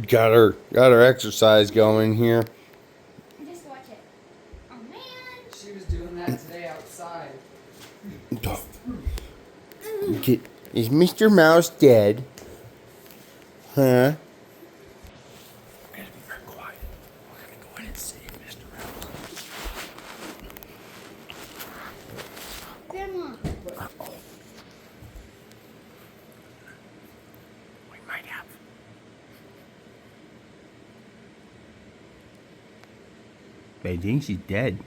got our exercise going here. Just watch it. Oh man. She was doing that today outside. Is Mr. Mouse dead? Huh? We're gonna be very quiet. We're gonna go in and save Mr. Mouse. Grandma. Uh-oh. We might have. I think she's dead.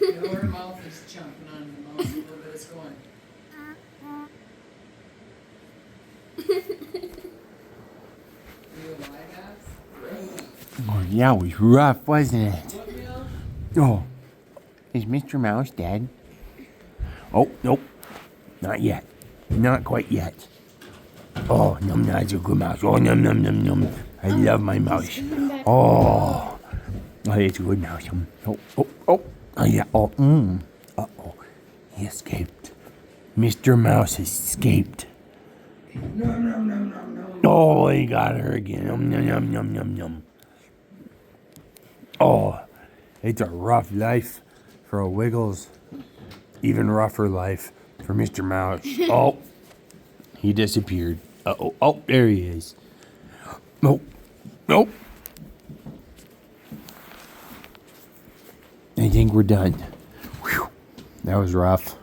No, her mouth is jumping on the mouse a little bit. It's going. You alive, Abs? Oh, yeah, it was rough, wasn't it? What meal? Oh, is Mr. Mouse dead? Oh, nope. Not yet. Not quite yet. Oh, num, that's a good mouse. Oh, num, num, num, num. I love my mouse. Oh, it's a good mouse. Oh, yeah. Oh, Uh-oh. He escaped. Mr. Mouse escaped. Oh, he got her again. Num, num, num, num, num, num. Oh, it's a rough life for a Wiggles. Even rougher life for Mr. Mouse. Oh, he disappeared. Uh-oh. Oh, there he is. Nope. Nope. I think we're done. Whew. That was rough.